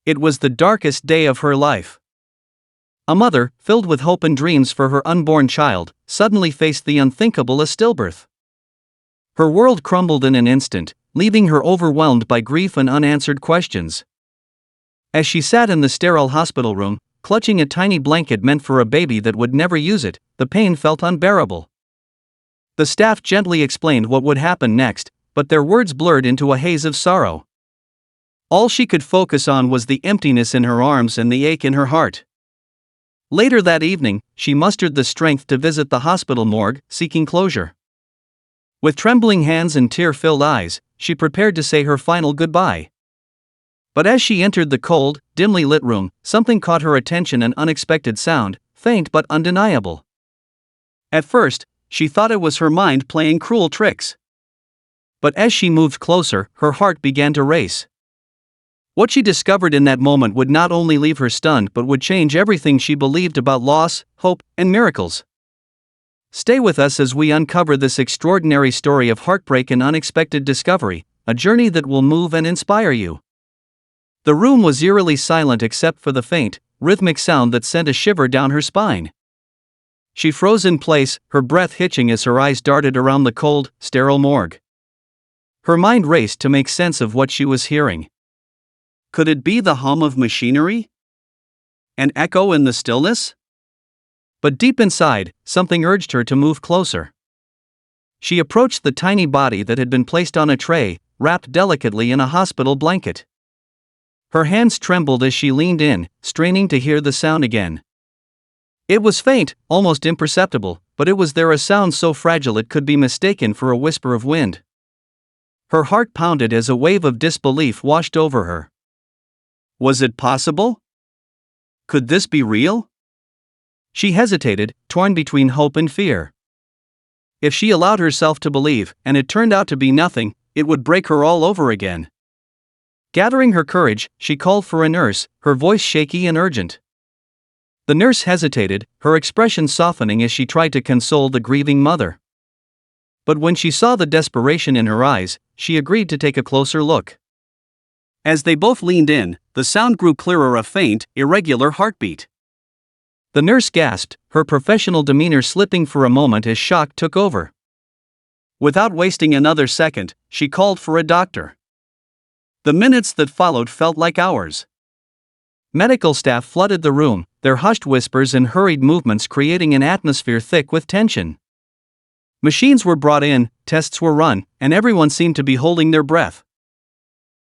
It was the darkest day of her life. A mother, filled with hope and dreams for her unborn child, suddenly faced the unthinkable: a stillbirth. Her world crumbled in an instant, leaving her overwhelmed by grief and unanswered questions. As she sat in the sterile hospital room, clutching a tiny blanket meant for a baby that would never use it, the pain felt unbearable. The staff gently explained what would happen next, but their words blurred into a haze of sorrow. All she could focus on was the emptiness in her arms and the ache in her heart. Later that evening, she mustered the strength to visit the hospital morgue, seeking closure. With trembling hands and tear-filled eyes, she prepared to say her final goodbye. But as she entered the cold, dimly lit room, something caught her attention: an unexpected sound, faint but undeniable. At first, she thought it was her mind playing cruel tricks. But as she moved closer, her heart began to race. What she discovered in that moment would not only leave her stunned but would change everything she believed about loss, hope, and miracles. Stay with us as we uncover this extraordinary story of heartbreak and unexpected discovery, a journey that will move and inspire you. The room was eerily silent except for the faint, rhythmic sound that sent a shiver down her spine. She froze in place, her breath hitching as her eyes darted around the cold, sterile morgue. Her mind raced to make sense of what she was hearing. Could it be the hum of machinery? An echo in the stillness? But deep inside, something urged her to move closer. She approached the tiny body that had been placed on a tray, wrapped delicately in a hospital blanket. Her hands trembled as she leaned in, straining to hear the sound again. It was faint, almost imperceptible, but it was there, a sound so fragile it could be mistaken for a whisper of wind. Her heart pounded as a wave of disbelief washed over her. Was it possible? Could this be real? She hesitated, torn between hope and fear. If she allowed herself to believe, and it turned out to be nothing, it would break her all over again. Gathering her courage, she called for a nurse, her voice shaky and urgent. The nurse hesitated, her expression softening as she tried to console the grieving mother. But when she saw the desperation in her eyes, she agreed to take a closer look. As they both leaned in, the sound grew clearer: a faint, irregular heartbeat. The nurse gasped, her professional demeanor slipping for a moment as shock took over. Without wasting another second, she called for a doctor. The minutes that followed felt like hours. Medical staff flooded the room, their hushed whispers and hurried movements creating an atmosphere thick with tension. Machines were brought in, tests were run, and everyone seemed to be holding their breath.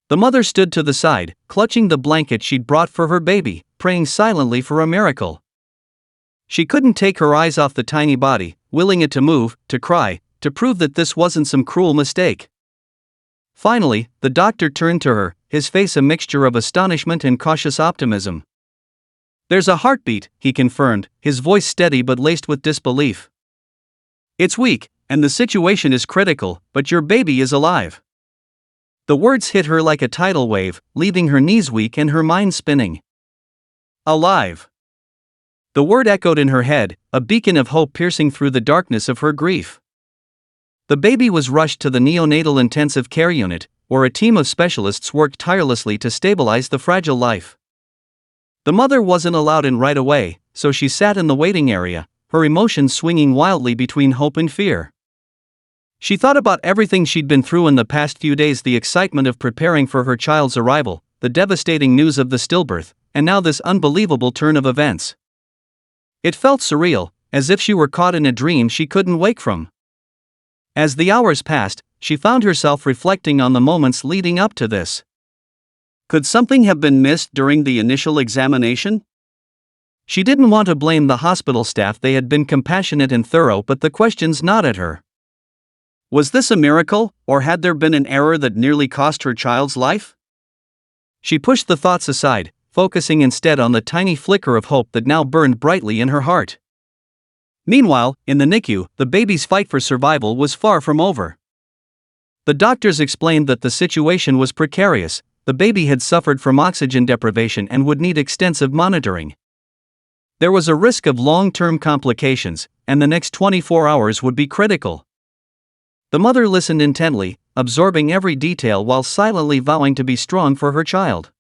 The mother stood to the side, clutching the blanket she'd brought for her baby, praying silently for a miracle. She couldn't take her eyes off the tiny body, willing it to move, to cry, to prove that this wasn't some cruel mistake. Finally, the doctor turned to her, his face a mixture of astonishment and cautious optimism. "There's a heartbeat," he confirmed, his voice steady but laced with disbelief. "It's weak, and the situation is critical, but your baby is alive." The words hit her like a tidal wave, leaving her knees weak and her mind spinning. Alive. The word echoed in her head, a beacon of hope piercing through the darkness of her grief. The baby was rushed to the neonatal intensive care unit, where a team of specialists worked tirelessly to stabilize the fragile life. The mother wasn't allowed in right away, so she sat in the waiting area, her emotions swinging wildly between hope and fear. She thought about everything she'd been through in the past few days: the excitement of preparing for her child's arrival, the devastating news of the stillbirth, and now this unbelievable turn of events. It felt surreal, as if she were caught in a dream she couldn't wake from. As the hours passed, she found herself reflecting on the moments leading up to this. Could something have been missed during the initial examination? She didn't want to blame the hospital staff; they had been compassionate and thorough, but the questions gnawed at her. Was this a miracle, or had there been an error that nearly cost her child's life? She pushed the thoughts aside, focusing instead on the tiny flicker of hope that now burned brightly in her heart. Meanwhile, in the NICU, the baby's fight for survival was far from over. The doctors explained that the situation was precarious. The baby had suffered from oxygen deprivation and would need extensive monitoring. There was a risk of long-term complications, and the next 24 hours would be critical. The mother listened intently, absorbing every detail while silently vowing to be strong for her child.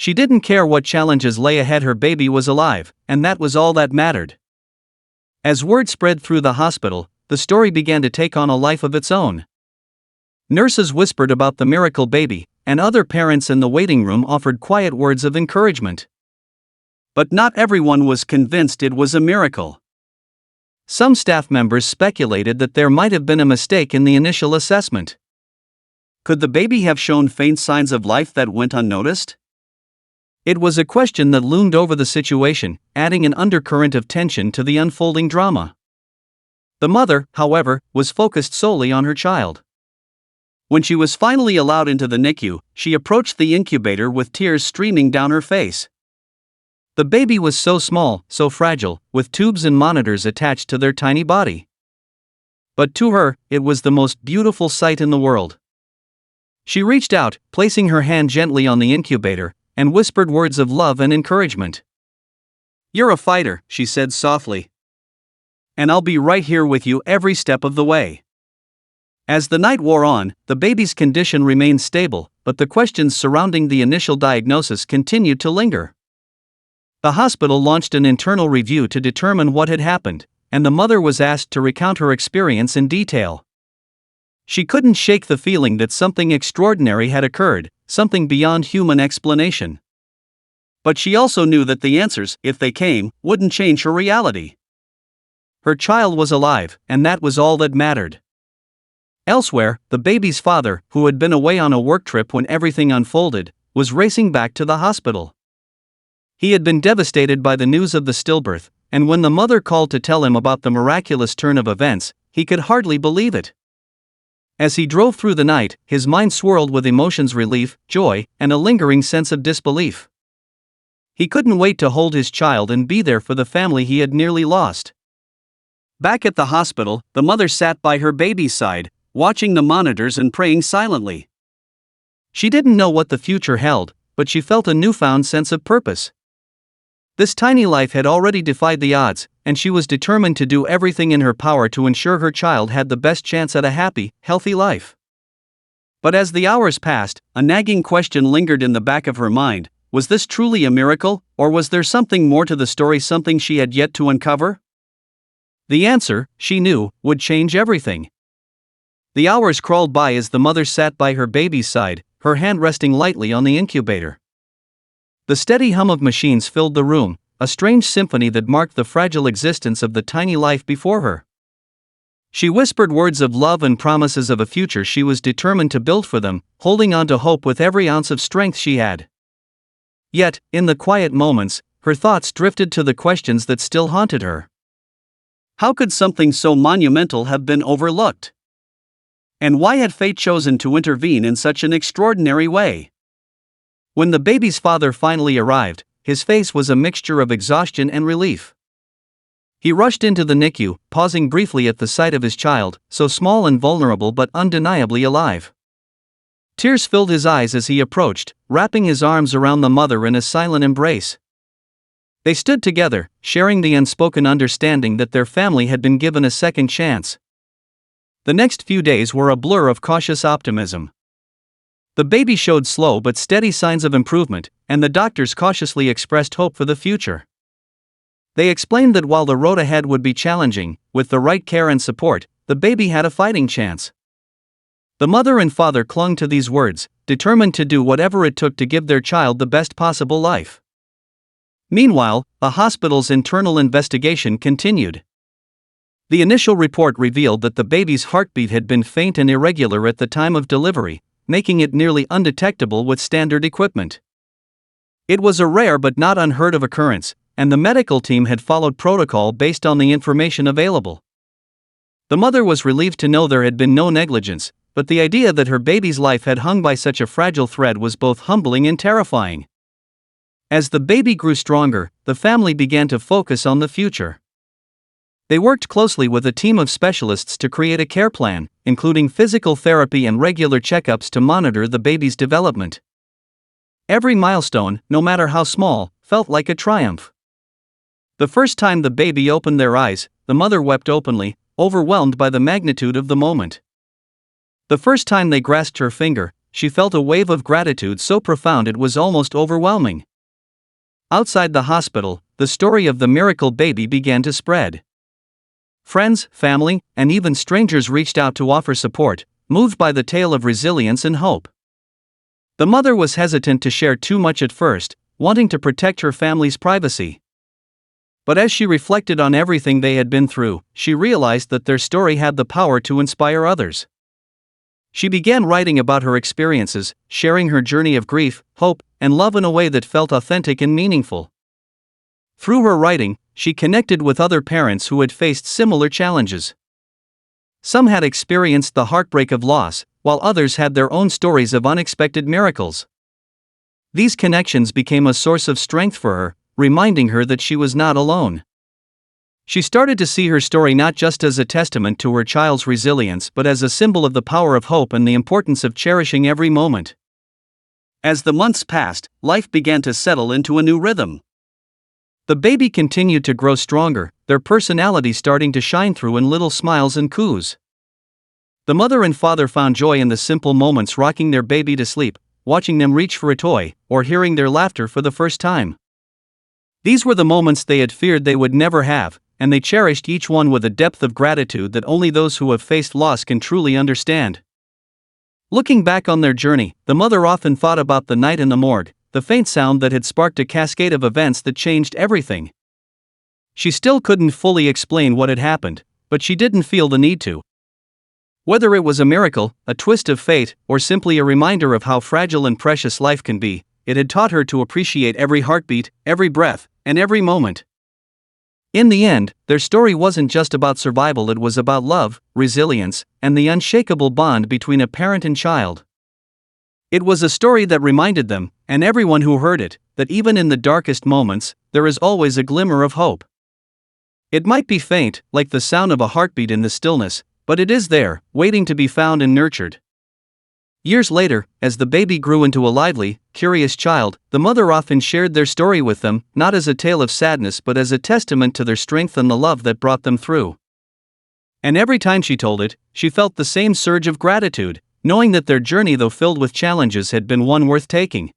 She didn't care what challenges lay ahead, her baby was alive, and that was all that mattered. As word spread through the hospital, the story began to take on a life of its own. Nurses whispered about the miracle baby, and other parents in the waiting room offered quiet words of encouragement. But not everyone was convinced it was a miracle. Some staff members speculated that there might have been a mistake in the initial assessment. Could the baby have shown faint signs of life that went unnoticed? It was a question that loomed over the situation, adding an undercurrent of tension to the unfolding drama. The mother, however, was focused solely on her child. When she was finally allowed into the NICU, she approached the incubator with tears streaming down her face. The baby was so small, so fragile, with tubes and monitors attached to their tiny body. But to her, it was the most beautiful sight in the world. She reached out, placing her hand gently on the incubator, and whispered words of love and encouragement. "You're a fighter," she said softly. "And I'll be right here with you every step of the way." As the night wore on, the baby's condition remained stable, but the questions surrounding the initial diagnosis continued to linger. The hospital launched an internal review to determine what had happened, and the mother was asked to recount her experience in detail. She couldn't shake the feeling that something extraordinary had occurred, something beyond human explanation. But she also knew that the answers, if they came, wouldn't change her reality. Her child was alive, and that was all that mattered. Elsewhere, the baby's father, who had been away on a work trip when everything unfolded, was racing back to the hospital. He had been devastated by the news of the stillbirth, and when the mother called to tell him about the miraculous turn of events, he could hardly believe it. As he drove through the night, his mind swirled with emotions: relief, joy, and a lingering sense of disbelief. He couldn't wait to hold his child and be there for the family he had nearly lost. Back at the hospital, the mother sat by her baby's side, watching the monitors and praying silently. She didn't know what the future held, but she felt a newfound sense of purpose. This tiny life had already defied the odds, and she was determined to do everything in her power to ensure her child had the best chance at a happy, healthy life. But as the hours passed, a nagging question lingered in the back of her mind: was this truly a miracle, or was there something more to the story, something she had yet to uncover? The answer, she knew, would change everything. The hours crawled by as the mother sat by her baby's side, her hand resting lightly on the incubator. The steady hum of machines filled the room, a strange symphony that marked the fragile existence of the tiny life before her. She whispered words of love and promises of a future she was determined to build for them, holding on to hope with every ounce of strength she had. Yet, in the quiet moments, her thoughts drifted to the questions that still haunted her. How could something so monumental have been overlooked? And why had fate chosen to intervene in such an extraordinary way? When the baby's father finally arrived, his face was a mixture of exhaustion and relief. He rushed into the NICU, pausing briefly at the sight of his child, so small and vulnerable but undeniably alive. Tears filled his eyes as he approached, wrapping his arms around the mother in a silent embrace. They stood together, sharing the unspoken understanding that their family had been given a second chance. The next few days were a blur of cautious optimism. The baby showed slow but steady signs of improvement, and the doctors cautiously expressed hope for the future. They explained that while the road ahead would be challenging, with the right care and support, the baby had a fighting chance. The mother and father clung to these words, determined to do whatever it took to give their child the best possible life. Meanwhile, the hospital's internal investigation continued. The initial report revealed that the baby's heartbeat had been faint and irregular at the time of delivery, making it nearly undetectable with standard equipment. It was a rare but not unheard of occurrence, and the medical team had followed protocol based on the information available. The mother was relieved to know there had been no negligence, but the idea that her baby's life had hung by such a fragile thread was both humbling and terrifying. As the baby grew stronger, the family began to focus on the future. They worked closely with a team of specialists to create a care plan, including physical therapy and regular checkups to monitor the baby's development. Every milestone, no matter how small, felt like a triumph. The first time the baby opened their eyes, the mother wept openly, overwhelmed by the magnitude of the moment. The first time they grasped her finger, she felt a wave of gratitude so profound it was almost overwhelming. Outside the hospital, the story of the miracle baby began to spread. Friends, family, and even strangers reached out to offer support, moved by the tale of resilience and hope. The mother was hesitant to share too much at first, wanting to protect her family's privacy. But as she reflected on everything they had been through, she realized that their story had the power to inspire others. She began writing about her experiences, sharing her journey of grief, hope, and love in a way that felt authentic and meaningful. Through her writing, she connected with other parents who had faced similar challenges. Some had experienced the heartbreak of loss, while others had their own stories of unexpected miracles. These connections became a source of strength for her, reminding her that she was not alone. She started to see her story not just as a testament to her child's resilience but as a symbol of the power of hope and the importance of cherishing every moment. As the months passed, life began to settle into a new rhythm. The baby continued to grow stronger, their personality starting to shine through in little smiles and coos. The mother and father found joy in the simple moments, rocking their baby to sleep, watching them reach for a toy, or hearing their laughter for the first time. These were the moments they had feared they would never have, and they cherished each one with a depth of gratitude that only those who have faced loss can truly understand. Looking back on their journey, the mother often thought about the night in the morgue, the faint sound that had sparked a cascade of events that changed everything. She still couldn't fully explain what had happened, but she didn't feel the need to. Whether it was a miracle, a twist of fate, or simply a reminder of how fragile and precious life can be, it had taught her to appreciate every heartbeat, every breath, and every moment. In the end, their story wasn't just about survival, it was about love, resilience, and the unshakable bond between a parent and child. It was a story that reminded them, and everyone who heard it, that even in the darkest moments, there is always a glimmer of hope. It might be faint, like the sound of a heartbeat in the stillness, but it is there, waiting to be found and nurtured. Years later, as the baby grew into a lively, curious child, the mother often shared their story with them, not as a tale of sadness but as a testament to their strength and the love that brought them through. And every time she told it, she felt the same surge of gratitude, knowing that their journey, though filled with challenges, had been one worth taking.